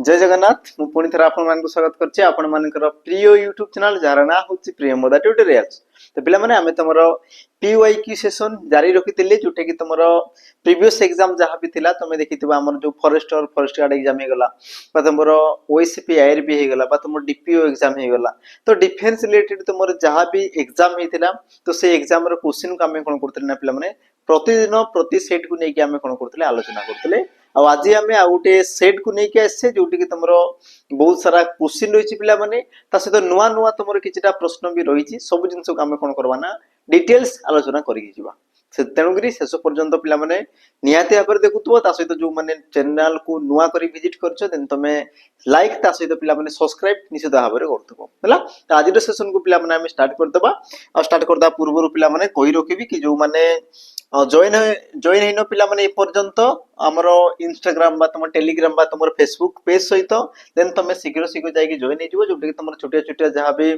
जय जगन्नाथ मु पुणी थर आपण मानक स्वागत करछि आपण मानकर प्रिय यूट्यूब चैनल जार ना होछि प्रियमदा ट्यूटोरियल्स। तो पिला माने हमें तमरो पीवाईक्यू सेशन जारी रखितिले जोटे कि तमरो प्रीवियस एग्जाम जहां भी थिला तमे देखितबा हमर जो फॉरेस्ट गार्ड एग्जाम हे गला बा तमरो ओएसपी आईआरबी हे गला बा तमरो डीपीओ एग्जाम हे गला। तो डिफेंस रिलेटेड तमरो जहां भी एग्जाम हेतिला तो से एग्जाम रो क्वेश्चन को हमें कोन करथिले ना पिला माने प्रतिदिन प्रति सेट को नेकी हमें कोन करथिले आलोचना करथिले। आ आज आम आ गोटे सेट को लेकिन आसे जो तुम बहुत सारा क्वेश्चन रही पिला माने ता सहित नुआ नुआ तुम किछिटा प्रश्न भी रही सब जिन को आम कौन करवा ना डिटेल्स आलोचना करा तेणुक शेष पर्यंत पिला माने निहाती भाव में देखुव ता सहित जो मैंने चैनल को नुआ कर विजिट कर तुम लाइक ता सहित पिला माने सब्सक्राइब निश्चित भाव में करथबो है। आज सेशन को पिला माने आम स्टार्ट करदबा आ स्टार्ट करदा पूर्व पिला माने कहि रखिबी कि जो माने जॉइन होइन पिला माने ए पर्यंत हमर इंस्टाग्राम बा तुम टेलीग्राम बा तुम फेसबुक पेज सहित देन तुम शीघ्र शीघ्र जाइए जॉइन हो जो तुम छोटिया छोटिया जहाँ भी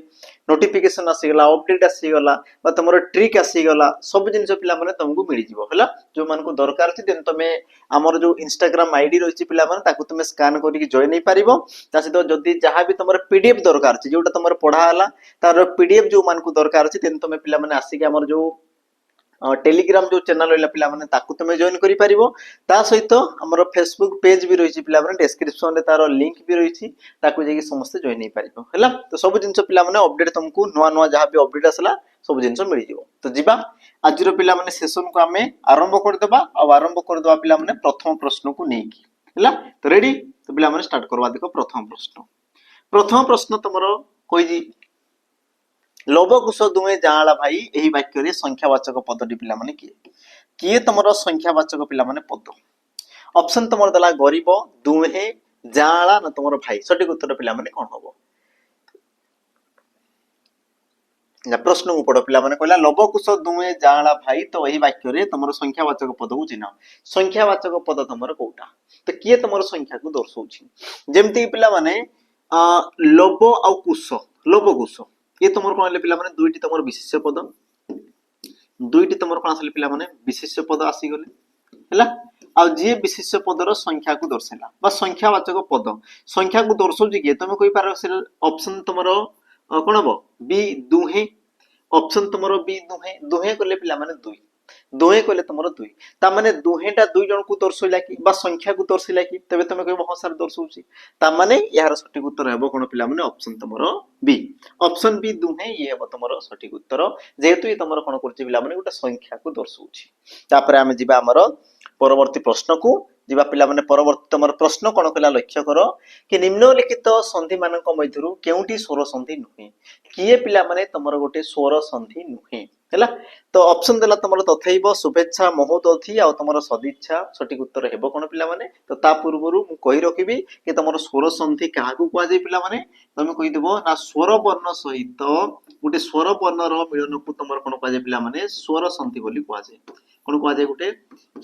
नोटिफिकेशन आसीगला अपडेट आसीगला बा तुम ट्रिक आसीगला सब जिन पिला माने तुमको मिल जिवो हला जो मान को दरकार अछि देन तुम हमर जो इंस्टाग्राम आईडी रही पिला माने ताकू तुम स्कैन करके जॉइन हो पारिबो। ता सहित जदी जहाँ भी तुम पीडीएफ दरकार अछि जोटा तुम पढ़ा हला तार पीडीएफ जो मान को दरकार अछि देन तुम पिला माने आसीके हमर जो टेलीग्राम जो चैनल रहा पिला माने ताकू तुम जॉइन करि पारिबो। ता सहित हमर फेसबुक पेज भी रही पिला माने डिस्क्रिप्शन रे तार लिंक भी रही ताकू जेकी समस्त जॉइन हो पारिबो हला। तो सब जिंस पिला माने अपडेट तुमको नुआ नुआ जहाँ भी अपडेट आसला सब जिंस मिल जिवो। तो जिबा आज रो पिला माने सेशन को आमे आरंभ कर देबा आ आरंभ कर देबा पिला माने प्रथम प्रश्न को नेकी हला। तो रेडी तो पिला माने स्टार्ट करबा देखो प्रथम प्रश्न तुमरो कोइ लवकुश दुहे जांला भाई एही वाक्य रे संख्यावाचक पदटी पिला माने किए तमरो संख्यावाचक पिला माने पद ऑप्शन तमरो दला गरीब दुहे जांला न तमरो भाई सटीक उत्तर पिला माने कोन होबो ना प्रश्न को पढो पिला माने कहला लवकुश दुहे जांला भाई तो एही वाक्य रे तमरो संख्यावाचक पद को चिन्ह संख्यावाचक पद तमरो कोटा तो किए तमरो संख्या को दर्शाउछि जेमति पिला माने लव आ कुश लवकुश ये तुम कौन पिला माने दुईटी तुम विशेष्य पद दुईटी तुम कौन आसले पिला माने विशेष्य पद आसीगले है आ जी विशेष्य पदर संख्या को दर्शाला बा संख्यावाचक पद संख्या को दर्शाउछि कि तुम कहि पार ऑप्शन तुमरो कोन हबो बी दुहे ऑप्शन तुमरो बी दुहे दुहे करले पिला माने दुई दुहे कहले तुमरो दुई ता माने दुहेटा दुई जन को दर्शाइला कि बा संख्या को दर्शाइला कि तबे तुम कहबो हां सर दर्शाउछि ता माने यार सटीक उत्तर हेबो कोन पिला माने ऑप्शन तुमरो बी ऑप्शन बी दुहे ये हेबो तुमरो सटीक उत्तर जेहेतु ये तुमरो कोन करछि पिला माने गोटा संख्या को दर्शाउछि। तापर आमे जिबा हमरो परवर्ती प्रश्न को जिबा पिला माने परवर्ती तुमरो प्रश्न कोन कला लक्ष्य करो कि निम्नलिखित संधि मानक मध्यरु केउटी स्वर संधि नुहे किए पिला माने तुमरो गोटे स्वर संधि नुहे हैला। तो ऑप्शन देला तुमरो तथैब शुभेच्छा महोदधि आ तुमरो सदिच्छा सटीक उत्तर हेबो कोन पिला माने तो ता पूर्वरु मु कहि रखिबी कि तुमरो स्वर संधि काहा को कुआ जाय पिला माने तुम कहि देबो ना स्वर वर्ण सहित गोटे स्वर वर्ण रो मिलन को तुमरो कोन कुआ जाय पिला माने स्वर संधि बोली कुआ जाय कोन कुआ जाय गोटे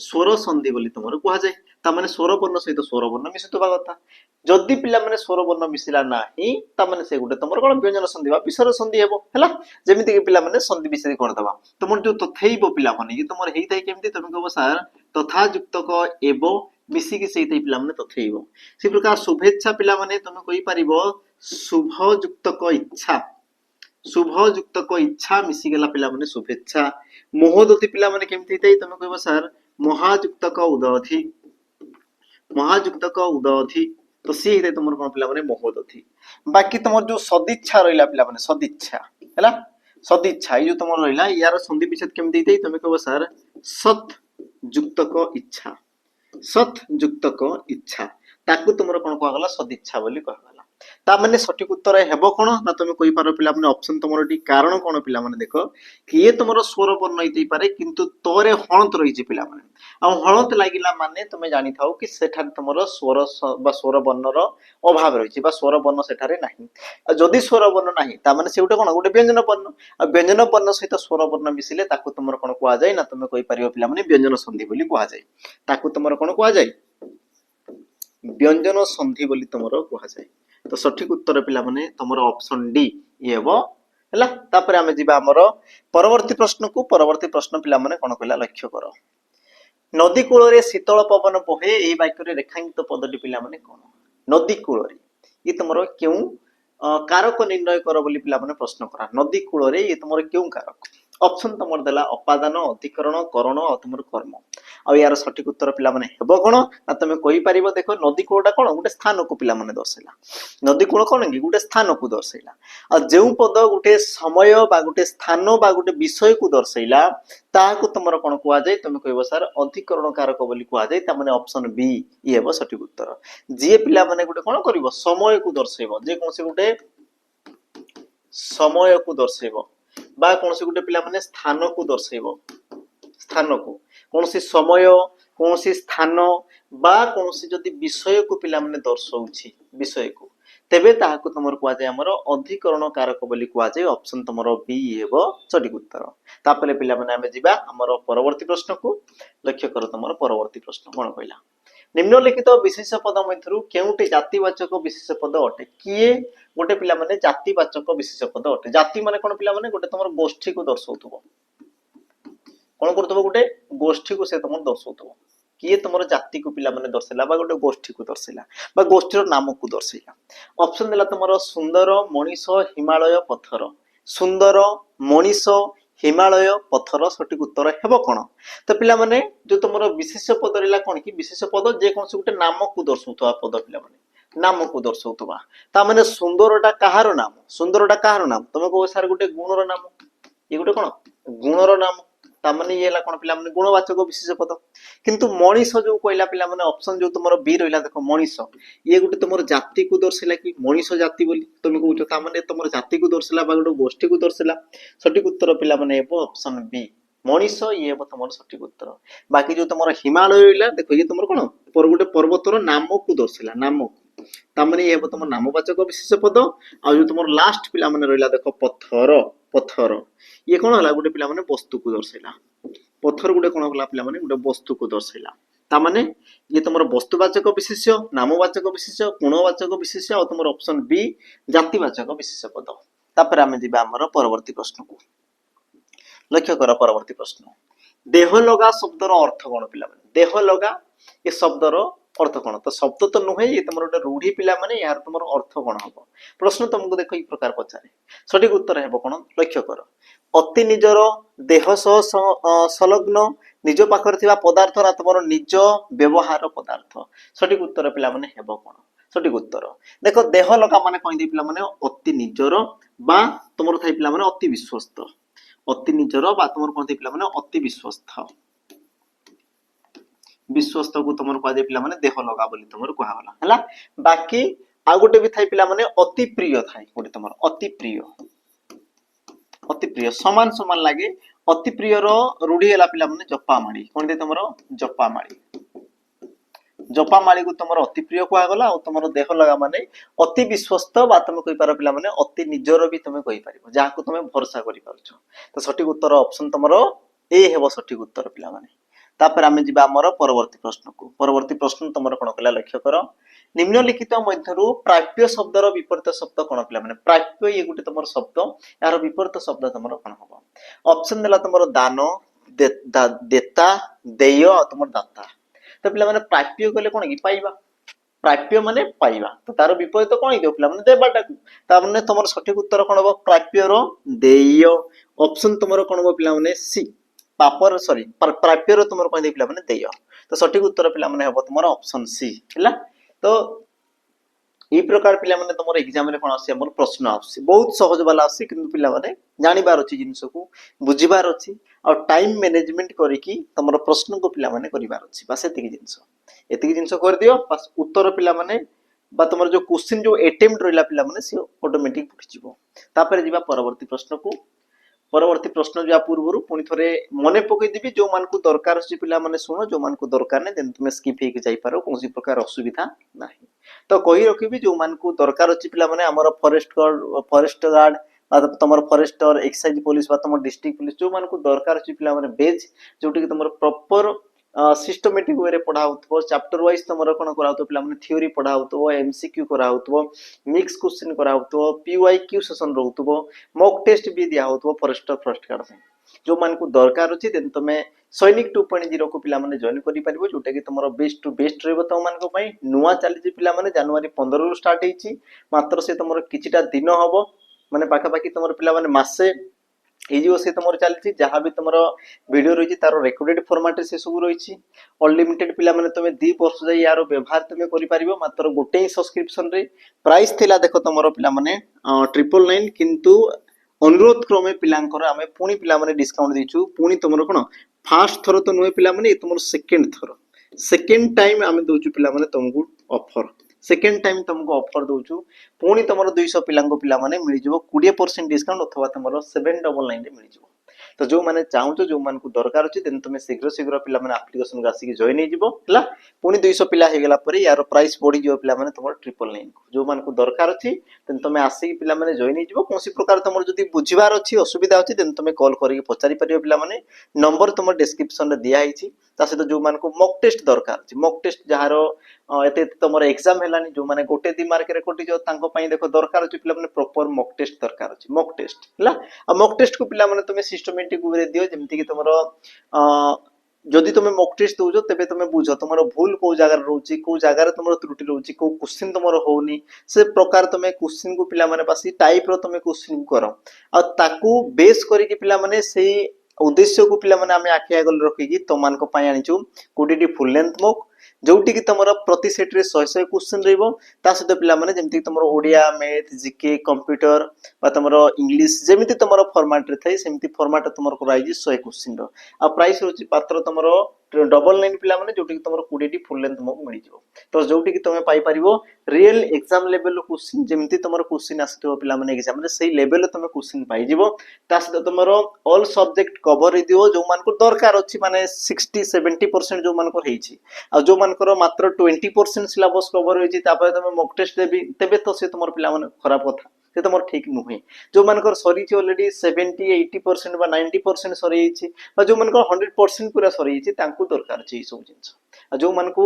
स्वर संधि बोली तुमरो कुआ जाय ता माने स्वर वर्ण सहित स्वर वर्ण मिसितबा कथा जदि पिला माने स्वर वर्ण मिसिला नाही ता माने से गोटे तुमरो कोन व्यंजन संधि बा विसर्ग संधि हेबो हैला। जेमिति कि पिला माने संधि विषय कर दबा तुमर जो तथैब पिला माने ये तुमर हेइ थाइ केमति तुम कहबो सर तथा युक्तक एबो मिसी कि सेइ पिला माने तथैब से प्रकार शुभेच्छा पिला माने तुम कहि परिबो शुभ युक्तक इच्छा शुभ युक्तक इच्छा मिसी गेला पिला माने शुभेच्छा महोदधि पिला माने केमति थाइ तुम कहबो सर महायुक्तक उदधि महायुक्तक उदधि तो सी हेते तुमर कोन पिला माने महोदधि। बाकी तुमर जो सदिच्छा रहिला पिला माने सदिच्छा हैला सदिच्छा ये जो तुमर रहिला यार संधि विच्छेद केमति देई तुम कहबो सर सत युक्तक इच्छा सत युक्तक इच्छा ताकू तुमर कोन कहगला सदिच्छा बोली कहगला ता माने सटीक उत्तर हेबो कोन ना तुम कहि पारो पिला माने ऑप्शन तुमर डी कारण कोन पिला माने देखो कि ये तुमर स्वर वर्ण होई पारे किंतु तोरे हणत रही जे पिला माने आ हणत लागिला माने तुम जानि थाओ कि सेठा तुमर स्वर बा स्वर वर्ण रो अभाव रही बा स्वर वर्ण सेठारे नाही आ जदी स्वर वर्ण नाही ता माने सेउटा कोन गोटे व्यंजन वर्ण आ व्यंजन वर्ण सहित स्वर वर्ण मिसिले ताकू तुमर कोन कुआ जाय ना तुम कहि पारियो पिला माने व्यंजन संधि बोली कुआ जाय ताकू तुमर कोन कुआ जाय व्यंजन संधि बोली तुमर कुआ जाय। तो सठिक उत्तर पिला माने तुमर ऑप्शन डी ये हेबो हैला। तापर आमे जिबा हमर परवर्ती प्रश्न पिला माने कोन कहला लक्ष्य करो नदी कूल रे शीतल पवन बहे एही वाक्य रे रेखांकित पदटी पिला माने कोन नदी कूल ये तुम क्यों कारक निर्णय कर बोली पिला माने प्रश्न करा नदी कूल ये तुम क्यों कारक ऑप्शन तुम देला अपादान अधिकरण करण और तुम कर्म आ यार सठिक उत्तर पिला माने हेबो कोन ना तुम कहि परिबो देखो नदी कूलटा कोन गोटे स्थान को पिला माने दर्शैला नदी कूल कोन कि गोटे स्थान को दर्शैला आ जेउ पद गोटे समय बा गोटे स्थान बा गोटे विषय को दर्शैला ताहाकु तुमर कोन कुआ जाय तुम कहबो सर अधिकरण कारक बोली कुआ जाय ता माने ऑप्शन बी ये हेबो सठिक उत्तर जे पिला माने गोटे कोन करिवो समय को दर्शैबो जे कोनसे गोटे समय को दर्शैबो बा कोनसे गोटे पिला माने स्थान को दर्शैबो स्थान को कोनसे समय कोनसे स्थान बा कोनसे जदि विषय को पिला माने दर्शाउछि विषय को तेबे ताहाकु तुमर कुआ जाय हमर अधिकरण कारक बोली कुआ जाय ऑप्शन तुमर बी हेबो सठिक उत्तर तापले पिला माने हमें जिबा हमर परवर्ती प्रश्न को लक्ष्य कर तुमर परवर्ती प्रश्न कोन कहला निम्नलिखित विशेष पद मध्यरु केउटे जातिवाचक विशेष पद अटे किए गोटे पिला माने जातिवाचक विशेष पद अटे जाति माने कोन पिला माने गोटे तुमर गोष्ठी को दर्शाउथबो कोन करथबो गोटे गोष्ठी को से तुमर दर्शाउथबो किए तुमर जाति को पिला माने दर्शैला बा गोटे गोष्ठी को दर्शैला बा गोष्ठीर नाम को दर्शैला ऑप्शन देला तुमर सुंदर मनीष हिमालय पत्थर सुंदर मनीष हिमालय पत्थर सठिक उत्तर हेबो कोन तो पिला माने जो तुमर विशेष पद रहला कोन कि विशेष पद जे कोन से गोटे नाम को दर्शाउथवा पद पिला माने नाम को दर्शाउथवा ता माने सुंदरटा काहार नाम तुम को सर गोटे गुणर नाम ये गोटे कोन गुणर नाम तामाने ये ला कोन पिला माने गुणवाचक विशेष पद किंतु मनीष जो कहला पिला माने ऑप्शन जो तुमरो बी रहला देखो मनीष ये गोटे तुमरो जाति को दर्शैला कि मनीष जाति बोली तुम कहउछ तामाने तुमरो जाति को दर्शैला बा गोटे गोष्ठी को दर्शैला सठिक उत्तर पिला माने हेबो ऑप्शन बी मनीष ये हेबो तुमरो सठिक उत्तर बाकी जो तुमरो हिमालय रहला देखो ये तुमरो कोन पर गोटे पर्वतर नाम को दर्शैला नाम को तामाने ये हेबो तुमरो नामवाचक विशेष पद आ जो तुमरो लास्ट पिला माने रहला देखो पत्थर पत्थर ये कोन हला गोटे पिला माने वस्तु को दर्शैला पत्थर गोटे कोन हला पिला माने गोटे वस्तु को दर्शैला ता माने ये तुमरो वस्तुवाचक विशेष्य नामवाचक विशेष्य गुणवाचक विशेष्य और तुमरो ऑप्शन बी जातिवाचक विशेष्य पद तापर हमें जिबा हमर परवर्ती प्रश्न को लक्ष्य कर परवर्ती प्रश्न देह लगा शब्दर अर्थ कोन पिला माने देह लगा ये शब्दर अर्थ कोन तो शब्द तो नुहे ये तुमरो गोटे रूढ़ी पिला माने यार तुमरो अर्थ कोन हबो प्रश्न तुमको देखो ई प्रकार पचारे सठिक उत्तर हेबो कोन लक्ष्य कर अति निजर देह सह संलग्न निज पाखर थिबा पदार्थ रा तुमरो निज व्यवहार पदार्थ सठिक उत्तर पिला माने हेबो कोन सठिक उत्तर देखो देह लगा माने कोइ दे पिला माने अति निजर बा तुमरो थाई पिला माने अति विश्वस्त अति निजर बा तुमरो कोन दे पिला माने अति विश्वस्त विश्वस्त को तुमर कह दे पिला माने देह लगा बोली तुमर कहा होला हला बाकी आ गोटे भी थाई पिला माने अति प्रिय थाई गोटे तुमर अति प्रिय समान समान लागे अति प्रिय रो रूढ़ी हला पिला माने जपा माड़ी कोन दे तुमर जपा माड़ी को तुमर अति प्रिय कहा गला और तुमर देह लगा माने अति विश्वस्त बा तुम कहि पार पिला माने अति निजर भी तुम कहि पारिबो जा को तुम भरोसा करि पारछो तो सठिक उत्तर ऑप्शन तुमर ए हेबो सठिक उत्तर पिला माने तापर आमे जिबा हमर परवर्ती प्रश्न को परवर्ती प्रश्न तुमर कोन कला लक्ष्य कर निम्नलिखित मध्यरु प्राप्य शब्दर विपरीत शब्द कोन पिला माने प्राप्य ये गुटे तुमर शब्द यार विपरीत शब्द तुमर कोन हबो ऑप्शन देला तुमर दान देता देय और तुमर दाता तो पिला माने प्राप्य कहले कोन कि पाइबा प्राप्य माने पाइबा तो तार विपरीत कोन हियो पिला माने देबाटा ता माने तुमर सठिक उत्तर कोन हबो प्राप्य रो देय ऑप्शन तुमर कोन हबो पिला माने सी पापर सॉरी प्राप्य रो तुमर कोन दे पिला माने देय तो सठिक उत्तर पिला माने हबो तुमर ऑप्शन सी हैला तो ई प्रकार पिला माने तुमर एग्जाम रे कोन आसी हमर प्रश्न आसी बहुत सहज वाला आसी किंतु पिला माने जानि बार अछि जिंस को बुझिबार अछि और टाइम मैनेजमेंट करी कि तुमर प्रश्न को पिला माने करिबार अछि बस एतिकी जिंस कर दियो बस उत्तर पिला माने बा तुमर जो क्वेश्चन जो अटेम्प्ट रहला पिला माने से ऑटोमेटिक पढि जिवो तापर जिबा परवर्ती प्रश्न को परवर्ती प्रश्न जा पूर्वरु पुनी थरे मने पकई देबी जो मान को दरकार अछि पिला माने सुनो जो मान को दरकार नै देन तुमे स्किप हे के जाई पारो कोनसी प्रकार असुविधा नाही तो कहि रखिबी जो मान को दरकार अछि पिला माने हमर फॉरेस्ट गार्ड बा तमर फॉरेस्टर एक्साइज पुलिस बा तमर डिस्ट्रिक्ट पुलिस जो मान को दरकार अछि पिला माने बेज जोटी के तमर प्रॉपर सिस्टमैटिक वे रे पढ़ाउतबो चैप्टर वाइज तमर कोन कराउतो पिला माने थ्योरी पढ़ाउतबो एमसीक्यू कराउतबो मिक्स क्वेश्चन कराउतबो पीवाईक्यू सेशन रहउतबो मॉक टेस्ट भी दिया होतबो फॉरेस्टर फर्स्ट गार्ड से जो मान को दरकार अछि देन तुमे सैनिक 2.0 को पिला माने जॉइन करि परिबो जोटा कि तुमरो बेस्ट टू बेस्ट रहबो त मान को पई नुवा चली जे पिला माने जनवरी 15 रु स्टार्ट हेछि मात्र से तुमरो किछिटा दिन हबो माने पाखा पाखी तुमरो पिला माने मासे एजिओ से तुमरो चलछि जहां भी तुमरो वीडियो रहिछि तारो रेकॉर्डेड फॉर्मेट से सब रहिछि अनलिमिटेड पिला माने तुमे 2 वर्ष जाई यारो व्यवहार तुमे करि परिबो मात्र गोटे ही सब्सक्रिप्शन रे प्राइस थिला देखो तुमरो पिला माने 999 किंतु अनुरोध क्रमे पिलांकर आमे पुनी पिला माने डिस्काउंट देछु पुनी तुमरो कोन फर्स्ट थरो तो नुए पिला माने तुमरो सेकंड टाइम आमे दोछु पिला माने तुमको ऑफर सेकंड टाइम तुमको ऑफर दोछु पुनी तुमरो 200 पिलांको पिला माने मिलि जिवो 20% डिस्काउंट अथवा तुमरो 799 रे मिलि जिवो तो जो माने चाहू जो मान को दरकार अछि देन तुमे शीघ्र शीघ्र पिला माने एप्लीकेशन को आसी जॉइन हे जिवो हला पुनी 200 पिला हे गेला परे यार प्राइस बढ़ी जिवो पिला माने तुमरो 999 को जो मान को दरकार अछि देन तुमे आसी पिला माने जॉइन हे जिवो कोनसी प्रकार तुमरो जदी बुझिबार अछि असुविधा अछि देन तुमे कॉल करी पचारि परियो पिला माने नंबर तुमर डिस्क्रिप्शन रे दिया हिछि ता से जो मान को मॉक टेस्ट दरकार अछि मॉक टेस्ट जहारो एते तुमर एग्जाम हेलानी जो माने गोटे दी मार्क रे कोटि जो तांको पई देखो दरकार अछि पिला माने प्रॉपर मॉक टेस्ट दरकार अछि मॉक टेस्ट हला आ मॉक टेस्ट को पिला माने तुमे सिस्टमैटिक वे दियो जेमति कि तुमरो जदि तुमे मॉक टेस्ट दोजो तबे तुमे बुझो तुमरो भूल को जगह रहउची को जगह तुमरो त्रुटि रहउची को क्वेश्चन तुमरो होउनी से प्रकार तुमे क्वेश्चन को पिला माने पासी टाइप रो तुमे क्वेश्चन करो आ ताकू बेस करी कि पिला माने सेही उद्देश्य को पिला माने आमे आखि आगल रखी कि तो मान को पाई आनिचू कोडीटी फुल लेंथ मॉक जोटी कि तुमरो प्रति सेट रे 100 क्वेश्चन रहइबो ता सहित पिला माने जेमति तुमरो ओडिया मैथ जीके कंप्यूटर बा तुमरो इंग्लिश जेमिति तुमरो फॉर्मेट रे थाई सेमिति फॉर्मेट तुमरो कराई 100 क्वेश्चन रो आ प्राइस होची पात्र तुमरो 99 पिला माने जोटी कि तुमरो 20 टी फुल लेंथ मॉक मिलि जिवो तो जोटी कि तुमे पाई परिबो रियल एग्जाम लेवल क्वेश्चन जेमिति तुमरो क्वेश्चन आसतो पिला माने एग्जाम रे सेही लेवल तुमे क्वेश्चन पाई जिवो ता सहित तुमरो ऑल सब्जेक्ट कवर रि दियो जो मान को दरकार अछि माने 60-70% जो मान को हेछि आ जो मानकर मात्र 20% सिलेबस कवर होइछि तापर तुमे मॉक टेस्ट देबी तबे तो से तुमर पिला माने खराब कथा से तुमर ठीक नुहे जो मानकर सरी छि ऑलरेडी 70-80% बा 90% सरी छि बा जो मानकर 100% पूरा सरी छि तांकू दरकार छि सब जिंस आ जो मानकू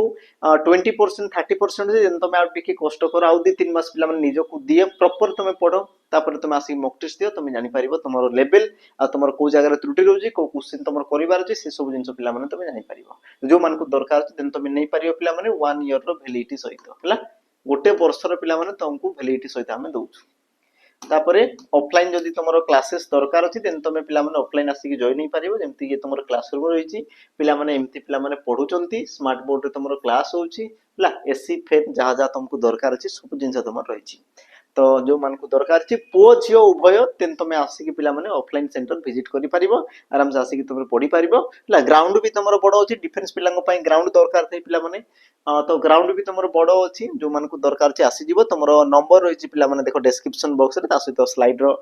20% 30% जे तुमे आ टिके कष्ट कर आ 2-3 मास पिला माने निजो को दिए प्रॉपर तुमे पढो तापर तुमे आसी मॉक टेस्ट दियो तुमे जानि परिबो तुमरो लेवल आ तुमर को जगह त्रुटि रहउछि को क्वेश्चन तुमर करिबार छि से सब जिंस पिला माने तुमे जानि परिबो जो मान को दरकार छि देन तुमे नै परियो पिला माने 1 ईयर रो वैलिडिटी सहित हला गोटे वर्ष रो पिला माने तुमको वैलिडिटी सहित हमें दउछु तापरे ऑफलाइन जदि तुमरो क्लासेस दरकार अछि देन तुमे पिला माने ऑफलाइन आसी कि जॉइन नै परिबो जेमति कि तुमरो क्लासरूम रहिछि पिला माने एमति पिला माने पढुचंती स्मार्ट बोर्ड रे तुमरो क्लास होउछि हला एसी फैन जहा जहा तुमको दरकार अछि सब जिंस तुमर रहिछि तो जो मान को दरकार अछि पो झियो उभय तेन तुमे आसी कि पिला माने ऑफलाइन सेंटर विजिट करि परिबो आराम से आसी कि तुमे पढि परिबो हला ग्राउंड भी तुमरो बडो अछि डिफेंस पिलांग पई ग्राउंड दरकार थै पिला माने तो ग्राउंड भी तुमरो बडो अछि जो मान को दरकार अछि आसी जिवो तुमरो नंबर रहिछि पिला माने देखो डिस्क्रिप्शन बॉक्स रे ता सहित स्लाइड रो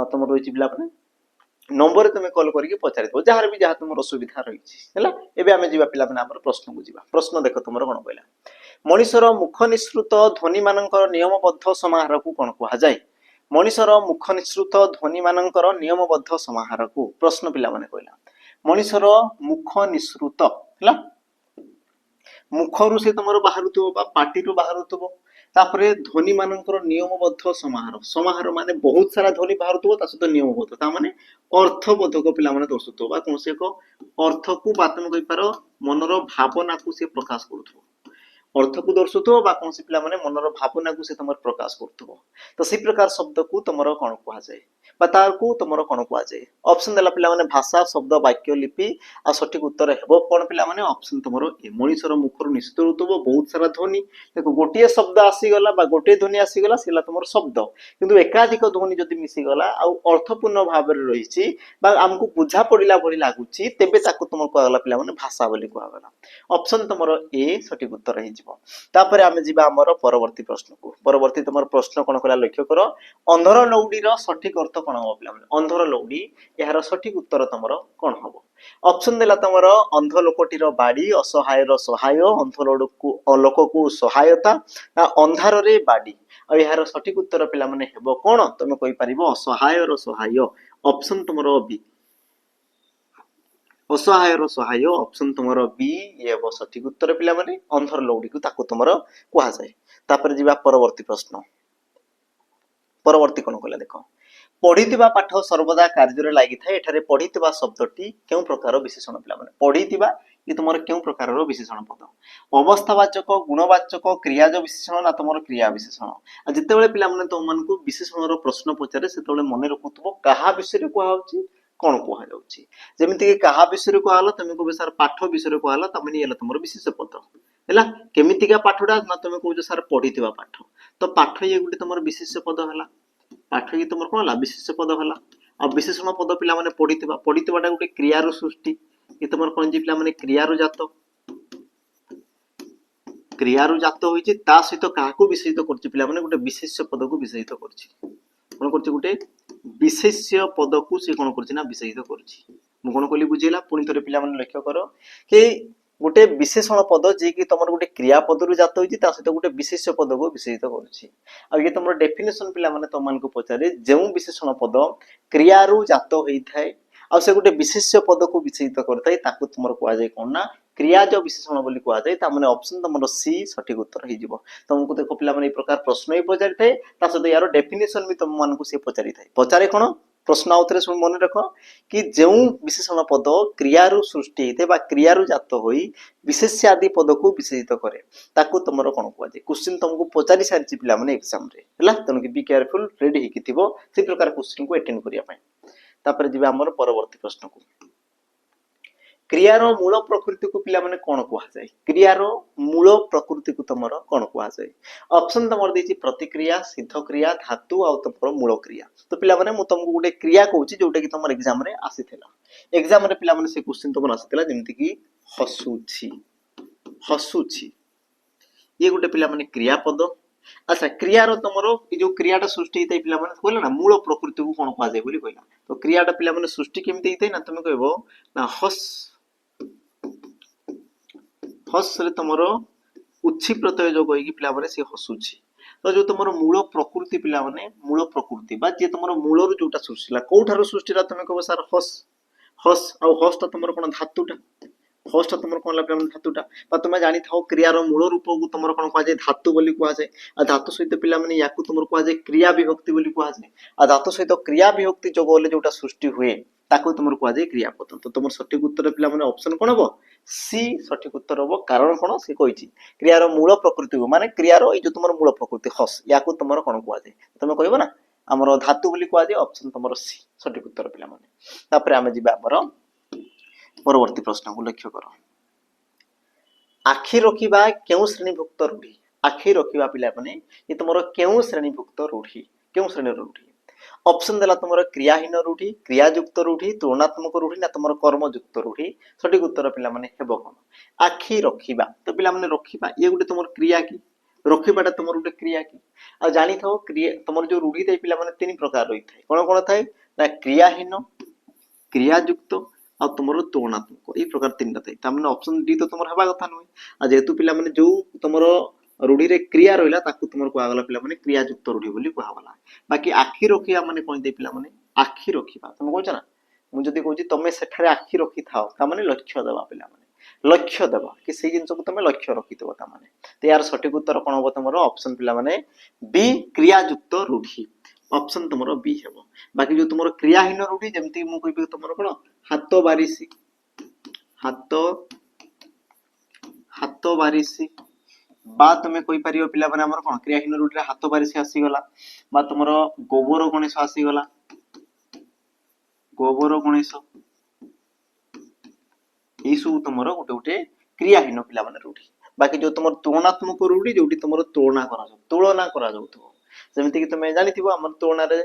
तुमरो रहिछि पिला माने नंबर तुमे कॉल करके पचारि दो जहार भी जहा तुमरो सुविधा रहिछि हला एबे आमे जिबा पिला माने हमर प्रश्न को जिबा प्रश्न देखो तुमरो कोन कहला मनुष्यर मुख निसृत ध्वनि मानकर नियमबद्ध समाहार को कोन कहा जाय मनुष्यर मुख निसृत ध्वनि मानकर नियमबद्ध समाहार को प्रश्न पिला माने कहला मनुष्यर मुख निसृत हला मुखरु से तुमरो बाहरुतो बा पाटी रो बाहरुतो तापरे ध्वनि मानकर नियमबद्ध समाहार समाहार माने बहुत सारा ध्वनि बाहरुतो ता सहित नियमबद्ध ता माने अर्थबोधक पिला माने दर्शुतो बा कोनसे को अर्थ को बातम कहि पारो मनरो भावना को से प्रकाश करथो अर्थ को दर्शुतो बा कोनसे पिला माने मनरो भावना को से तमर प्रकाश करथो तो सी प्रकार शब्द को तमरो कोन कहा जाय बा तार को तमरो कोन कहा जाय ऑप्शन देला पिला माने भाषा शब्द वाक्य लिपि आ सठिक उत्तर हेबो कोन पिला माने ऑप्शन तमरो ए मणिसर मुखर निश्चित रुतबो बहुत सारा ध्वनि देखो गोटिए शब्द आसी गला बा गोटे ध्वनि आसी गला सेला तमरो शब्द किंतु एकाधिक ध्वनि जदि मिसी गला आ अर्थपूर्ण भाव रे रहिछि बा हमकु बुझा पडिला भली लागुछि तेबे ताकू तमरो कहला पिला माने भाषा बोली कहला ऑप्शन तमरो ए सठिक उत्तर हे तापरे आमे जिबा हमर परवर्ती प्रश्न को परवर्ती तमर प्रश्न कोन कला लक्ष्य करो अंधर लौडी रो सठिक अर्थ कोन हो पिला माने अंधर लौडी एहार सठिक उत्तर तमर कोन हबो ऑप्शन देला तमर अंध लोकटी रो बाडी असहाय रो सहाय अंध लोक को सहायता अंधार रे बाडी आ एहार सठिक उत्तर पिला माने हेबो कोन तमे कहि परिबो असहाय रो सहाय ऑप्शन तमरो बी असहाय रो सहाय ऑप्शन तुमरो बी ये बो सठिक उत्तर पिला माने अंधर लौडी को ताको तुमरो कहा जाय तापर जिबा परवर्ती प्रश्न परवर्ती कोन कहला देखो पढ़िथिबा पाठ सर्वदा कार्य लगी थाए एठारे पढ़िथिबा शब्दटी केउ प्रकार विशेषण पिला माने पढ़िथिबा ये तुमर केउ प्रकार विशेषण पद अवस्थावाचक गुणवाचक क्रियाज विशेषण ना तुमर क्रिया विशेषण आ जेतेबेले पिला माने तुम मानकु विशेषण रो प्रश्न पचारे सेतेबेले मने रखुथबो कहा विषय कुआ होची कोन कुआ जाउची जेमिति कि कहा विषय कुआ हला तुमको बेसार पाठ विषय कुआ हला तमने येला तुमर विशेष पद हैला केमितिका पाठडा ना तुम कहू सर पढ़िथिबा पाठ तो पाठ ये गुटे तुमर विशेष पद हला पाठ ये तुमर कोन हला विशेष पद हला आ विशेषण पद पिला माने पढ़िथिबाटा गुटे क्रियारो सृष्टि ये तुमर कोन जे पिला माने क्रियारो जात होइछि ता सहित काहाकू विशेषित करछि पिला माने गुटे विशेष पद को विशेषित करछि कोन करछि गुटे विशेष पद को से कोन करछि ना विशेषित करछि मु कोन कहली बुझिला पुनी थरे पिला माने लक्ष्य करो कि गोटे विशेषण पद जे कि तुमर गोटे क्रियापद रु जात होइछि ता सहित गोटे विशेष पद को विशेषित करछि आ ये तुमर डेफिनेशन पिला माने तुम मान को पचारे जेउ विशेषण पद क्रिया रु जात होई थाए आ से गोटे विशेष पद को विशेषित करथाय ताकू तुमर कुआ जाय कोन ना क्रियाज विशेषण बोली कुआ जाय ता माने ऑप्शन तुमर सी सठिक उत्तर हे जिवो तुमको देखो पिला माने ए प्रकार प्रश्न ही पचारि थाए ता सहित यार डेफिनेशन भी तुम मान को से पचारि थाए पचारे कोन प्रश्न आउथरे सुन मन रख कि जेउ विशेषण पद क्रियारु सृष्टि हेते बा क्रियारु जात होई विशेष आदि पद को विशेषित करे ताकू तुमरो कोन कुआ जाय क्वेश्चन तुमको पचारि सारिछि पिला माने एग्जाम रे हला तनो कि बी केयरफुल रेडी हेकि थिबो से प्रकार क्वेश्चन को अटेंड करिया पय तापर जिबे हमर परवर्ती प्रश्न को क्रियार मूल प्रकृति को पिला माने कोन कुआ जाय क्रियार मूल प्रकृति को तुमरो कोन कुआ जाय ऑप्शन तुमर देछि प्रतिक्रिया सिद्ध क्रिया धातु आ तुमरो मूल क्रिया तो पिला माने मु तुमको गुटे क्रिया कहूची जोटा कि तुमर एग्जाम रे आसीथिला एग्जाम रे पिला माने से क्वेश्चन तुमर आसीथिला जेमति कि हसुची ये गुटे पिला माने क्रियापद अच्छा क्रियार तुमरो ई जो क्रियाटा सृष्टि हेतै पिला माने कहला ना मूल प्रकृति को कोन कुआ जाय बोली कहला तो क्रियाटा पिला माने सृष्टि केमति हेतै ना तुम कहबो ना हस रे तुमरो उच्छी प्रत्यय जो कहि कि पिला माने से हसुची तो जो तुमरो मूल प्रकृति पिला माने मूल प्रकृति बा जे तुमरो मूल रु जोटा सृष्टिला कोठारो सृष्टिला तुम कहबो सर हस आ हस त तुमरो कोन धातुटा हस त तुमरो कोन पिला माने धातुटा बा तुम जानि थाओ क्रियार मूल रूप को तुमरो कोन कुआ जाय धातु बोली कुआ जाय आ धातु सहित पिला माने याकू तुमरो कुआ जाय क्रिया विभक्ति बोली कुआ जाय आ धातु सहित क्रिया विभक्ति जो बोले जोटा सृष्टि हुए ताको तुमरो कुआ जाय क्रियापद तो तुमर सठिक उत्तर पिला माने ऑप्शन कोन हबो सी सठिक उत्तर हबो कारण कोन से कहिछि क्रियार मूल प्रकृति को माने क्रियार ए जो तुमर मूल प्रकृति हस याकू तुमरो कोन कुआ जाय तुम कहबो ना हमरो धातु बोली कुआ जाय ऑप्शन तुमरो सी सठिक उत्तर पिला माने तापर आमे जिबा हमरो परवर्ती प्रश्न को लक्ष्य करो आखि रखिबा केउ श्रेणीभुक्त रूढ़ी आखि रखिबा पिला माने ये तुमरो केउ श्रेणीभुक्त रूढ़ी केउ श्रेणी रूढ़ी ऑप्शन देला तुमरो क्रियाहीन रूढ़ी क्रियायुक्त रूढ़ी तुलनात्मक रूढ़ी ना तुमरो कर्मयुक्त रूढ़ी सठिक उत्तर पिला माने हेबो कोन आखि रखिबा तो पिला माने रखिबा ये गुटे तुमरो क्रिया की रखिबाटा तुमरो गुटे क्रिया की आ जानि थाओ क्रिया तुमरो जो रूढ़ी थाई पिला माने तीन प्रकार रही थाए कोन थाए ना क्रियाहीन क्रियायुक्त आ तुमरो तुलनात्मक ए प्रकार तीनटा थाए ता माने ऑप्शन डी तो तुमरो हेबा कथा नय आ जेतु पिला माने जो तुमरो रूढ़ी रे क्रिया रहिला ताकू तुमर को आगला पिला माने क्रियायुक्त रूढ़ी बोली कुआ हला बाकी आखि रखिया माने कोन दे पिला माने आखि रखिबा तुम कहछ ना मु जदी कहूची तमे सेठारे आखि रखि थाओ ता माने लक्ष्य देबा पिला माने लक्ष्य देबा कि से जिंस को तमे लक्ष्य रखि देबा ता माने तो यार सठिक उत्तर कोन हो तुमरो ऑप्शन पिला माने बी क्रियायुक्त रूढ़ी ऑप्शन तुमरो बी हेबो बाकी जो तुमरो क्रियाहीन रूढ़ी जेमति मु कहबी तुमरो कोन हाथ बारिसी बा तुम कहि परियो पिला माने हमर कोन क्रियाहीन रूढ़ी रे हाथ बारिसी आसी गला बा तुमरो गोबर गणेश आसी गला गोबर गणेश ई सब तुमरो गोटे गोटे क्रियाहीन पिला माने रूढ़ी बाकी जो तुमर तुलनात्मक रूढ़ी जोटी तुमरो तुलना करा जाउथो जेमति कि तुमे जानिथिबो हमर तुलना रे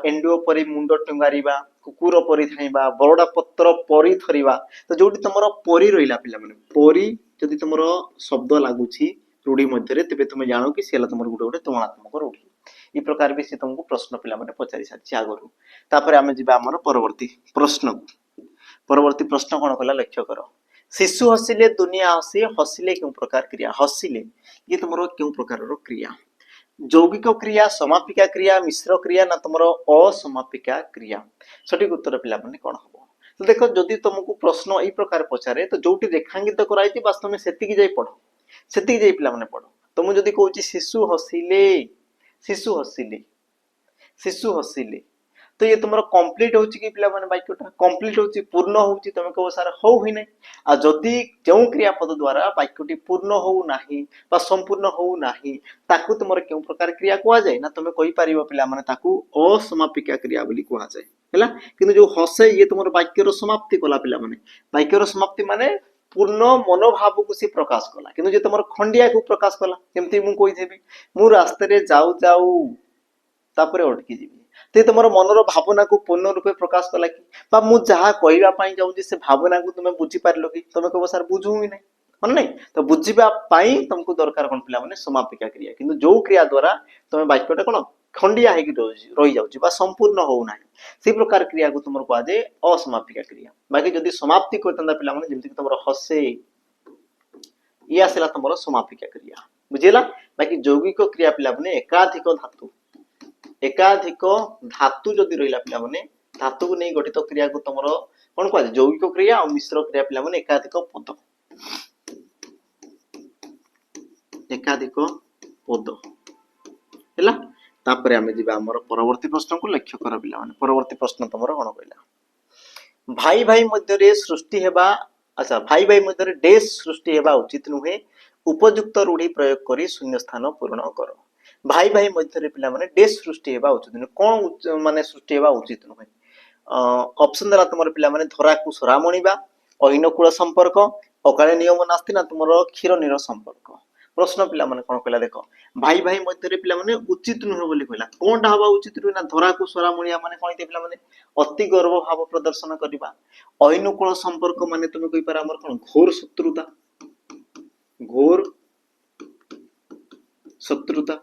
एंडुओ परी मुंड टंगारीबा कुकुर परी थाइबा बरडा पत्र परी थरिबा तो जोटी तुमरो परी रहिला पिला माने परी जदि तुमरो शब्द लागुची रूढ़ी मध्य रे तबे तुमे जानो कि सेला तुमरो गोटे गोटे तुलनात्मक रूढ़ी ई प्रकार भी से तुमको प्रश्न पिला माने पचारि साछि आगरु तापर आमे जिबा हमर परवर्ती प्रश्न कोन कला लक्ष्य करो शिशु हसिले दुनिया हसी हसिले क्यों प्रकार क्रिया हसिले ये तुमरो क्यों प्रकार रो क्रिया यौगिक क्रिया समापिका क्रिया मिश्र क्रिया ना तुमरो असमापिका क्रिया सठिक उत्तर पिला माने कोन हबो तो देखो जदि तुमको प्रश्न ई प्रकार पचारे तो जोटी रेखांकित कराइति वास्तव में सेति की जाई पढो सेति की जाई पिला माने पढो तो मु जदि कहूची शिशु हसिले तो ये तुम कंप्लीट होची कि पिला माने वाक्यटा कंप्लीट होची पूर्ण होची तुम कहो सार हो ही नहीं आ जदी जो क्रियापद द्वारा वाक्यटी पूर्ण हो नाही बा संपूर्ण हो नाही ताकू तुमर केउ प्रकार क्रिया कुआ जाय ना तुम कहि परिबो पिला माने ताकू असमापिका क्रिया बोली कुआ जाय हैला किंतु जो हसे ये तुमर वाक्यर समाप्ति कला पिला माने वाक्यर समाप्ति माने पूर्ण मनोभाव को सी प्रकाश कला किंतु जे तुमर खंडिया को प्रकाश कला केमती मु कहि देबी मु रास्ते रे जाऊ जाऊ तापरे अटकी जीवी ते तुमर मनर भावना को पूर्ण रूपे प्रकाश कला कि बा मु जहा कहबा पई जाउची से भावना को तुमे बुझी पारलो कि तुमे कहबो सर बुझू ही नहीं मन नहीं तो बुझीबा पई तुमको दरकार कोन पिला माने समापिका क्रिया किंतु जो क्रिया द्वारा तुमे वाक्यटा कोन खंडिया हेकि रही जाउची बा संपूर्ण हो नाही से प्रकार क्रिया को तुमर को आजे असमापिका क्रिया बाकी जदी समाप्ति करतंदा पिला माने जेमति तुमर हसे ये आसला तुमर समापिका क्रिया बुझिला बाकी यौगिक क्रिया पिला माने एकाधिक धातु जदि रहिला पिला माने धातु को नहीं गठित क्रिया को तुमर कोन को यौगिक क्रिया और मिश्र क्रिया पिला माने एकाधिक पद हैला तापरे हमें जिबा हमर परवर्ती प्रश्न को लक्ष्य कर पिला माने परवर्ती प्रश्न तुमर कोन कहला भाई भाई मध्य रे सृष्टि हेबा अच्छा भाई भाई मध्य रे डेश सृष्टि हेबा उचित नुहे उपयुक्त रूढ़ी प्रयोग करी शून्य स्थान पूर्ण करो भाई भाई मध्य रे पिला माने डेश सृष्टि हेबा उचित नुहे कोन माने सृष्टि हेबा उचित नुहे ऑप्शन दला तुमर पिला माने धरा को सोरा मणिबा अहिनकुल संपर्क अकाले नियम नास्ति ना तुमर क्षीर नीर संपर्क प्रश्न पिला माने कोन कहला देखो भाई भाई मध्य रे पिला माने उचित नुहे बोली कहला कोनटा हबा उचित नुहे ना धरा को सोरा मणिया माने कोन ते पिला माने अति गर्व भाव प्रदर्शन करबा अहिनकुल संपर्क माने तुम कहि पार हमर कोन घोर शत्रुता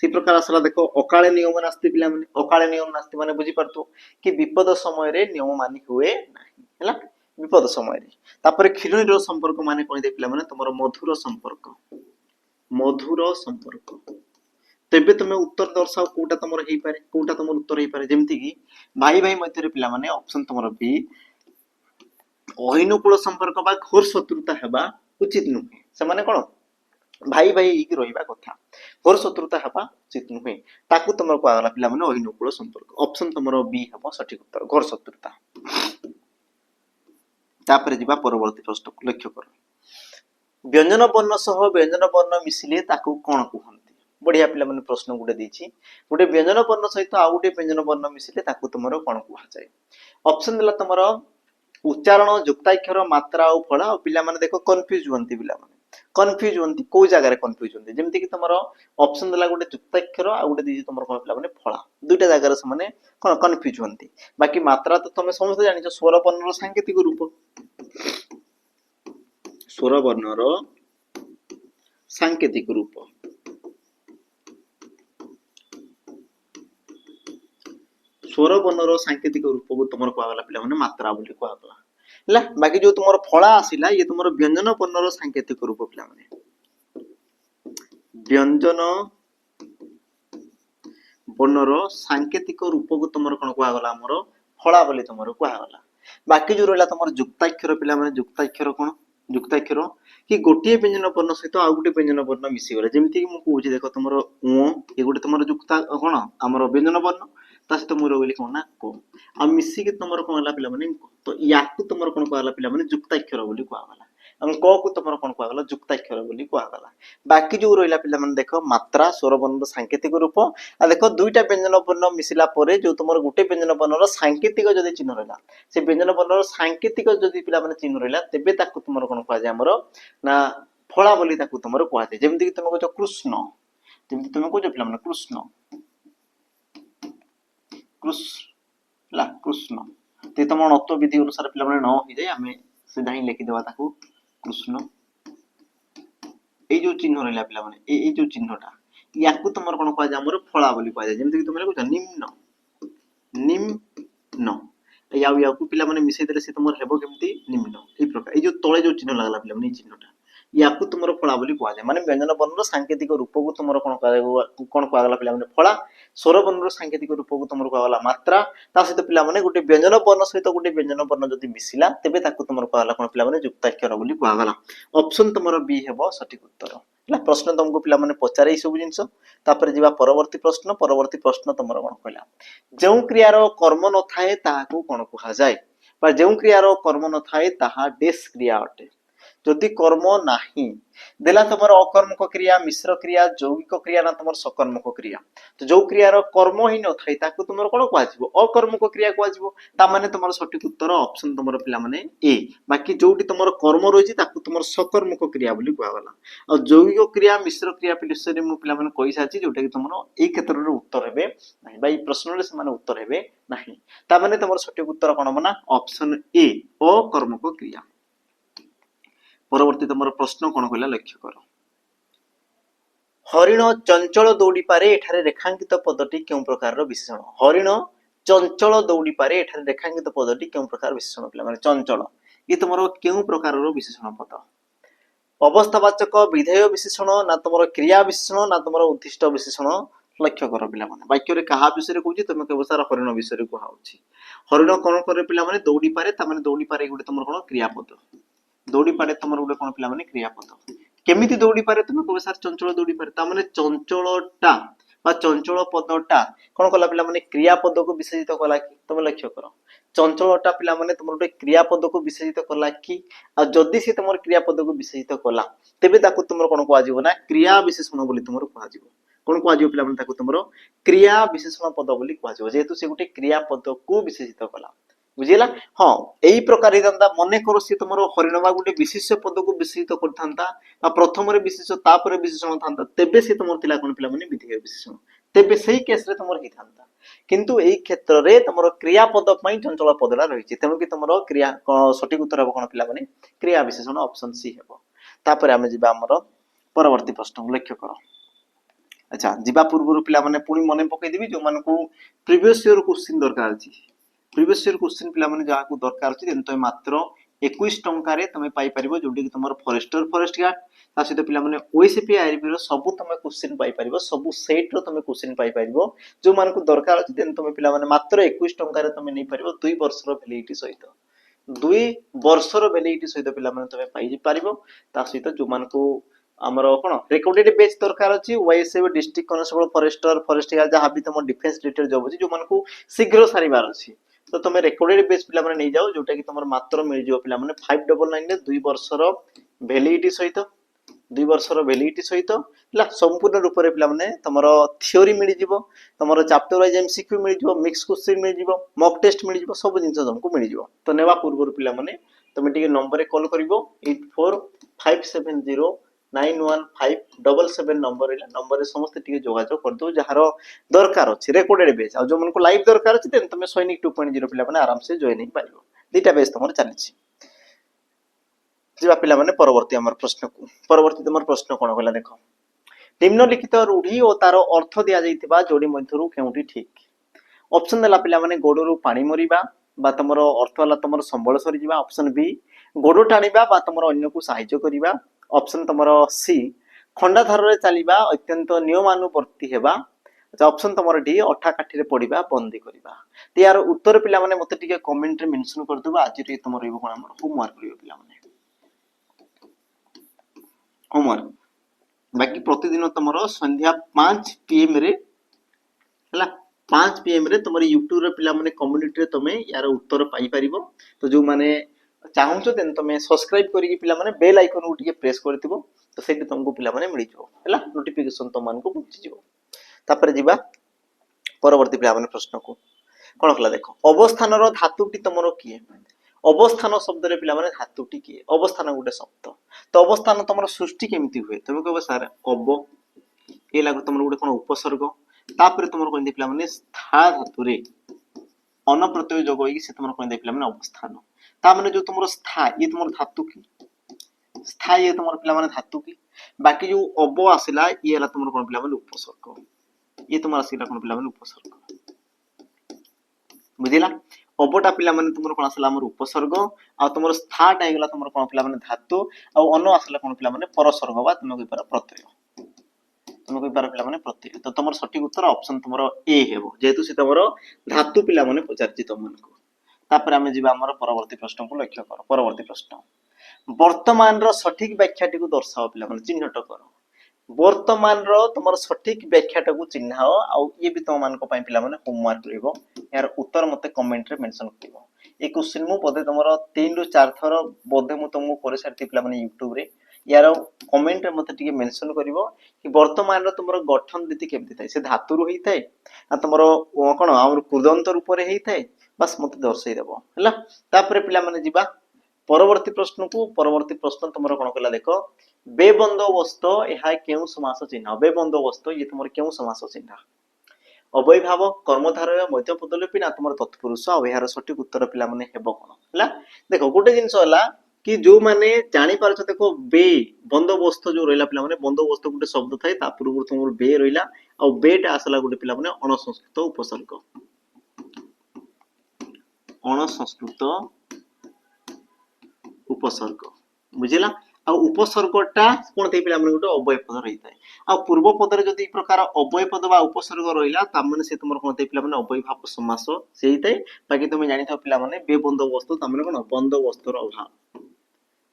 सी प्रकार असला देखो अकाले नियम नास्ति पिला माने अकाले नियम नास्ति माने बुझी परतो कि विपद समय रे नियम मानि हुए नाही हैला विपद समय रे तापर खिलनीर संपर्क माने कोन दे पिला माने तमरो मधुर संपर्क तेबे तुम उत्तर दर्शाओ कोटा तमरो हेई पारे कोटा तमरो उत्तर हेई पारे जेमति कि भाई भाई मध्य रे पिला माने ऑप्शन तमरो बी अहिनकुल संपर्क बा घोर शत्रुता हेबा उचित नुहे से माने कोन भाई भाई की रहिबा कथा घोर शत्रुता हेबा उचित नुहे ताकू तमरो को आला पिला माने अहिनकुल संपर्क ऑप्शन तमरो बी हेबो सठिक उत्तर घोर शत्रुता तापर जिबा परवर्ती प्रश्न को लक्ष्य कर व्यंजन वर्ण सह व्यंजन वर्ण मिसिले ताकू कोन कहंती बढ़िया पिला माने प्रश्न गुडे देछि गुडे व्यंजन वर्ण सहित आ गुडे व्यंजन वर्ण मिसिले ताकू तमरो कोन कहा जाय ऑप्शन दिला तमरो उच्चारण युक्ताक्षर मात्रा और फल और पिला माने देखो कंफ्यूज होंती पिला माने कंफ्यूज होंती को जगह रे कंफ्यूज होंती जेमति कि तमरो ऑप्शन दला गुटे युक्ताक्षर आ गुटे दिजी तमरो कोन पिला माने फला दुटा जगह रे माने कोन कंफ्यूज होंती बाकी मात्रा तो तुम समस्त जानिछो स्वर वर्णर सांकेतिक रूप स्वर वर्णर सांकेतिक रूप स्वर वर्णर सांकेतिक रूप को तुमर कहला पिला माने मात्रा बोली कहला हला बाकी जो तुमर फला आसिला ये तुमर व्यंजन वर्णर सांकेतिक रूप पिला माने व्यंजन वर्णर सांकेतिक रूप को तुमर कोन कहला हमर फला बोली तुमर कहला बाकी जो रहला तुमर युक्ताक्षर पिला माने युक्ताक्षर कोन युक्ताक्षर कि गोटिए व्यंजन वर्ण सहित आ गुटे व्यंजन वर्ण मिसी गले जेमति कि मु कहूची देखो तुमर उ ए गुटे तुमर युक्ता कोन हमर व्यंजन वर्ण ता सहित मोर बोली कोन ना को आ मिसी के तुमर कोन हला पिला माने तो याकु तुमर कोन कहला पिला माने युक्ताक्षर बोली कहला हम क को तुमर कोन कहला युक्ताक्षर बोली कहला बाकी जो रहला पिला माने देखो मात्रा स्वर वर्ण सांकेतिक रूप आ देखो दुईटा व्यंजन वर्ण मिसिला परे जो तुमर गुटे व्यंजन वर्णर सांकेतिक जदी चिन्ह रहला से व्यंजन वर्णर सांकेतिक जदी पिला माने चिन्ह रहला तेबे ताकु तुमर कोन कहा जाय हमरो ना फला बोली ताकु तुमर कहा जाय जेमति कि तुम कहजो कृष्ण जेमति तुम कहजो पिला माने कृष्ण ते तुम नत्व विधि अनुसार पिला माने न हो जाय हमें सीधा ही लिखि देबा ताकु कृष्ण ए जो चिन्ह रहला पिला माने ए जो चिन्हटा याकु तुमर कोन कहा जाय हमरो फला बोली कहा जाय जेमति कि तुम कहजो निम्न याकु पिला माने मिसै देले से तुमर हेबो केमति निम्न ए प्रकार ए जो तळे जो चिन्ह लागला पिला माने चिन्हटा याकु तुमर फला बोली कहा जाय माने व्यंजन वर्णर सांकेतिक रूप को तुमर कोन कहला पिला माने फला स्वर वर्णर सांकेतिक रूप को तुमर कहला मात्रा ता सहित पिला माने गुटे व्यंजन वर्ण सहित गुटे व्यंजन वर्ण जदी मिसिला तेबे ताकु तुमर कहला कोन पिला माने युक्ताक्षर बोली कहला ऑप्शन तुमर बी हेबो सठिक उत्तर ହେଲା ପ୍ରଶ୍ନ ତମକୁ ପିଲାମାନେ ପଚାରେ ଏଇ ସବୁ ଜିନିଷ। ତାପରେ ଯିବା ପରବର୍ତ୍ତୀ ପ୍ରଶ୍ନ ତମର କଣ କହିଲା, ଯେଉଁ କ୍ରିୟାର କର୍ମ ନଥାଏ ତାହାକୁ କଣ କୁହାଯାଏ, ବା ଯେଉଁ କ୍ରିୟାର କର୍ମ ନଥାଏ ତାହା ଡେସ୍ କ୍ରିୟା ଅଟେ। ଯଦି କର୍ମ ନାହିଁ ଦେଲା ତମର ଅକର୍ମକ କ୍ରିୟା, ମିଶ୍ର କ୍ରିୟା, ଯୌଗିକ କ୍ରିୟା ନା ତମର सकर्मक क्रिया। तो जो क्रियार कर्म ही न थाई ताकू तुमर कोन कुआजिवो, अकर्मक क्रिया कुआजिवो। ता माने तमर सठिक उत्तर ऑप्शन तमर पिला माने ए। बाकी जोटी तमर कर्म रहिछि ताकू तमर सकर्मक क्रिया बोली कुआगला। आ यौगिक क्रिया, मिश्र क्रिया विषय मु पिला माने कहि साछि, जोटा कि तमर ए क्षेत्र रे उत्तर हेबे नाही, बा ई प्रश्न रे से माने उत्तर हेबे नाही। ता माने तमर सठिक उत्तर कोन बना ऑप्शन ए, अकर्मक क्रिया। परवर्ती तमर प्रश्न कोन कहला लक्ष्य करो। हरिण चंचल दौड़ी पारे एठारे रेखांकित पदटी केउ प्रकार विशेषण। हरिण चंचल दौड़ी पारे एठारे रेखांकित पदटी केउ प्रकार विशेषण पिला माने चंचल, ये तुमरो केउ प्रकार विशेषण पद। अवस्थावाचक विधेय विशेषण ना तुमरो क्रिया विशेषण ना तुमरो उद्दिष्ट विशेषण लक्ष्य कर पिला माने। वाक्य रे कहा विषय कहूची तुम केबो सारा हरिण विषय को हाउची। हरिण कोन करे पिला माने दौड़ी पारे, ता माने दौड़ी पारे गुटे तुमरो कोन क्रियापद। दौड़ी पारे तुमरो गुटे कोन पिला माने क्रियापद। केमिति दौड़ी पारे तुम कबे सार चंचल दौड़ी पारे, ता माने चंचलटा बा चंचल पदटा कोन कला पिला माने क्रियापद को विशेषित कला कि, तुम लक्ष्य करो। चंचलटा पिला माने तुम गुटे क्रियापद को विशेषित कला कि, आ जदि से तुम क्रियापद को विशेषित कला तेबे ताकू तुम कोन कुआजिवो ना क्रिया विशेषण बोली तुम कुआजिवो। कोन कुआजिवो पिला माने ताकू तुम क्रिया विशेषण पद बोली कुआजिवो, जेहेतु से गुटे क्रियापद को विशेषित कला। बुझिला। हाँ एई प्रकार हिदंता मने करो से तुमरो हरिणवा गुटे विशेष्य पद को विशेषित करथांता, बा प्रथम रे विशेष्य तापर विशेषण थांता, तेबे से तुमर तिला कोन पिला माने विधेय विशेषण, तेबे सेही केस रे तुमर हि थांता। किंतु एई क्षेत्र रे तुमरो क्रियापद पई चंचल पदला रहिछि, तेनु कि तुमरो क्रिया सठिक उत्तर हो कोन पिला माने क्रिया विशेषण ऑप्शन सी हेबो। तापर आमे जिबा हमरो परवर्ती प्रश्न लक्ष्य करो। अच्छा जिबा पूर्व पिला माने पुणी मने पकई देबी जो मानकू प्रीवियस ईयर क्वेश्चन दरकार अछि। प्रीवियस ईयर क्वेश्चन पिला माने जाहा को दरकार अछि देन तो मात्र 21 टंका रे तमे पाई परिबो, जोटी कि तुमर फॉरेस्टर फॉरेस्ट गार्ड ता सहित पिला माने ओएसपी आईबी रो सब तमे क्वेश्चन पाई परिबो, सब सेट रो तमे क्वेश्चन पाई परिबो। जो मानकू दरकार अछि देन तमे पिला माने मात्र 21 टंका रे तमे नै परिबो 2 वर्ष रो वैलिडिटी सहित। 2 वर्ष रो वैलिडिटी सहित पिला माने तमे पाई परिबो। ता सहित जो मानकू हमरो कोन रिकॉर्डेड बेच दरकार अछि, OSP district constable forester forest guard जहां भी तुम डिफेंस रिलेटेड जॉब अछि जो मानकू शीघ्र सारिबार अछि, तो तुम रिकॉर्डेड बेच पिला माने नै जाओ, जोटा कि तुमर मात्र मिल जिवो पिला माने 599 रे 2 वर्ष रो वैलिडिटी सहित। 2 वर्ष रो वैलिडिटी सहित ला संपूर्ण रूप रे पिला माने तमरो थ्योरी मिल जिवो, तमरो चैप्टर वाइज एमसीक्यू मिल जिवो, मिक्स क्वेश्चन मिल जिवो, मॉक टेस्ट मिल जिवो, सब जिंस तुमको मिल जिवो। तो नेवा पूर्व पिला माने तुम टिके नंबर रे कॉल करिवो 8457091577 नंबर रे, नंबर रे समस्त टिके जोगाजोग कर दो जहार दरकार अछि रिकॉर्डेड बेच। आ जो मनको लाइव दरकार अछि देन तुम सैनिक 2.0 पिला माने आराम से जॉइन हि पारिबो। दुटा बेच तमर चलिछि। जिबा पिला माने परवर्ती हमर प्रश्न को, परवर्ती तमर प्रश्न कोन होला देखो। निम्नलिखित रूढ़ी और तार अर्थ दिया जाइतिबा जोड़ी मध्यरु केउटी ठीक। ऑप्शन देला पिला माने गोडरू पानी मरिबा बा तमरो अर्थ होला तमरो संबळ सरी जिबा। ऑप्शन बी गोडो टाणीबा बा तमरो अन्य को सहायता करिबा। ऑप्शन तमरो सी खंडा धार रे चलीबा अत्यंत नियमानुवर्ती हेबा। अच्छा ऑप्शन तमरो डी अठा काठी रे पडिबा बंदी करिबा। त यार उत्तर पिला माने मते टिके कमेंट रे मेंशन कर देबा। आज रे तमरो एबो कोन हमर होमवर्क करियो पिला माने होमवर्क। बाकी प्रतिदिन तमरो संध्या 5 पीएम रे हला 5 पीएम रे तमरो YouTube रे पिला माने कम्युनिटी रे तमे यार उत्तर पाई परिबो। तो जो माने चाहूचो देन तमे सब्सक्राइब करिके पिला माने बेल आइकन को टिके प्रेस करथिबो, तो सेठी तुमको पिला माने मिलि जिवो हला नोटिफिकेशन तो मान को पहुंची जिवो। तापर जिबा परवर्ती पिला माने प्रश्न को कोन हला देखो। अवस्थान रो धातुटी तमरो किए। अवस्थान शब्द रे पिला माने धातुटी किए। अवस्थान गुटे शब्द, तो अवस्थान तमरो सृष्टि केमिति हुए तमे कहबो सर अब ए लागो तमरो गुटे कोन उपसर्ग, तापर तमरो कोन दे पिला माने स्था धातु रे अन प्रत्यय जोग होई से तमरो कोन दे पिला माने अवस्थान। ता माने जो तमरो स्था ये तमरो धातु की, स्था ये तमरो पिला माने धातु की। बाकी जो अब आसिला ये हला तमरो कोन पिला माने उपसर्ग, ये तमरो आसिला कोन पिला माने उपसर्ग। बुझिला। अबटा पिला माने तुमरो कोन आसला हमर उपसर्ग, आ तुमरो स्थाटा हेगला तुमरो कोन पिला माने धातु, आ अन आसला कोन पिला माने परसर्ग बा तुमको इपर प्रत्यय। तुमको इपर पिला माने प्रत्यय। तो तुमर सठिक उत्तर ऑप्शन तुमरो ए हेबो, जेहेतु से तुमरो धातु पिला माने पचारछि तुमको। तापर आमे जिबा हमर परवर्ती प्रश्न को लक्ष्य करो। परवर्ती प्रश्न वर्तमान रो सठिक व्याख्याटी को दर्शाओ पिला माने चिन्हट करो। वर्तमान रो तुम सठिक व्याख्याटा को चिन्हाओ आउ ये भी तुम मान पिला माने होमवर्क रहइबो यार उत्तर मते कमेंट रे मेंशन करिवो ए क्वेश्चन मु पदे तुमरो 3 रु 4 थर बोधे मु तुमको करे सारती पिला माने YouTube रे यार कमेंट रे मते टिके मेंशन करिवो कि वर्तमान रो तुमरो गठन रीति केमति थाए से धातु रु हेई थाए आ तुमरो कोन हमर कुदंत रूप रे हेई थाए बस मते दर्शाई देबो हला तापरे पिला माने जिबा परवर्ती प्रश्न तुमरो कोन कला देखो बेबंदोबस्त ଏହା କେଉଁ ସମାସ ଚିହ୍ନ ବେବନ୍ଦୋବସ୍ତ ଇଏ ତୁମର କେଉଁ ସମାସ ଚିହ୍ନ ଅବୟଭାବ କର୍ମଧାରୟ ମଧ୍ୟପଦଲୋପୀ ନା ତୁମର ତତ୍ପୁରୁଷ ଆଉ ଏହାର ସଠିକ ଉତ୍ତର ପିଲା ମାନେ ହେବ କଣ ହେଲା ଦେଖ ଗୋଟେ ଜିନିଷ ହେଲା କି ଯୋଉ ମାନେ ଜାଣି ପାରୁଛ ଦେଖ ବେ ବନ୍ଦୋବସ୍ତ ଯୋଉ ରହିଲା ପିଲା ମାନେ ବନ୍ଦୋବସ୍ତ ଗୋଟେ ଶବ୍ଦ ଥାଏ ତା ପୂର୍ବରୁ ତୁମର ବେ ରହିଲା ଆଉ ବେଟା ଆସିଲା ଗୋଟେ ପିଲା ମାନେ ଅଣସଂସ୍କୃତ ଉପସର୍ଗ बुझिला आ उपसर्गटा कोन थे पिला मन गोटे अव्यय पद रही थाए आ पूर्व पद रे जदी प्रकार अव्यय पद बा उपसर्ग रहिला ता माने से तुमर कोन थे पिला मन अव्यय भाव समास सेही थाए बाकी तुम जानि था पिला माने बेबंदोबस्त ता माने कोन बंदोबस्तर अभाव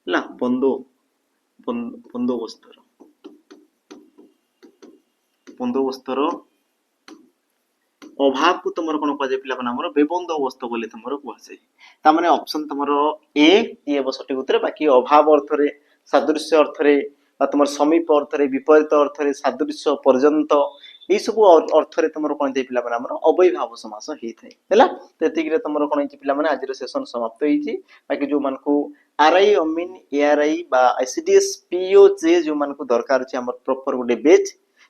ला बंदोबस्तर अभाव को तुमर कोन कजे पिला मन हमर बेबंदोबस्त बोले तुमर कुआसे ता माने ऑप्शन तुमर ए ये बस सঠিক उत्तर बाकी अभाव अर्थ रे सादृश्य अर्थ रे बा तुमर समीप अर्थ रे विपरीत अर्थ रे सादृश्य पर्यंत ए सब अर्थ रे तुमर कोन दे पिला मन हमर अव्ययभाव समास हेई थाए हैला तेतिक रे तुमर कोन हि पिला मन आज रे सेशन समाप्त होईची बाकी जो मन को आरआई अमीन एआरआई बा आईसीडीएस पीओजे जो मन को दरकार छै हमर प्रॉपर गोटे बैच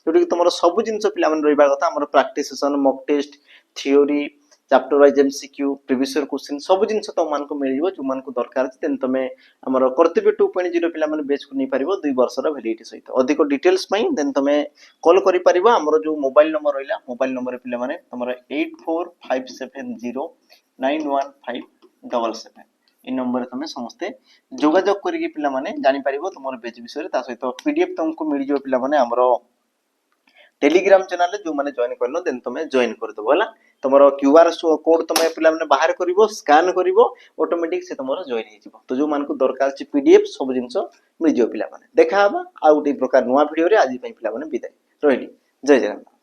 जोटी कि तुमर सब जिंस पिला मन रहिबा कथा हमर practice session mock test theory chapter wise MCQ previous year question सब जिंस तो मान को मिलियो जो मान को दरकार छै तेन तमे हमर कर्तव्य 2.0 पिला मन बैच को नै परिबो 2 वर्ष रा वैलिडिटी सहित अधिक डिटेल्स पई देन तमे कॉल करि परिबो हमर जो मोबाइल नंबर रहिला मोबाइल नंबर पिला माने तमरा 8457091577 इ नंबर तमे समस्ते जोगाजोग करिके पिला माने जानि परिबो तमर बैच विषय ता सहित पीडीएफ तुमको मिल जो पिला माने हमर टेलीग्राम चैनल जो माने जॉइन करनो देन तमे जॉइन कर दबो हला तमरो क्यूआर कोड तमे पिला माने बाहर करिवो स्कैन करिवो ऑटोमेटिक से तमरो जॉइन हे जिवो तो जो मान को दरकार छि पीडीएफ सब जिंस मिल जो पिला माने देखा हबा आ उठी प्रकार नवा वीडियो रे आज पई पिला माने विदाई रोहिणी जय जगन्नाथ।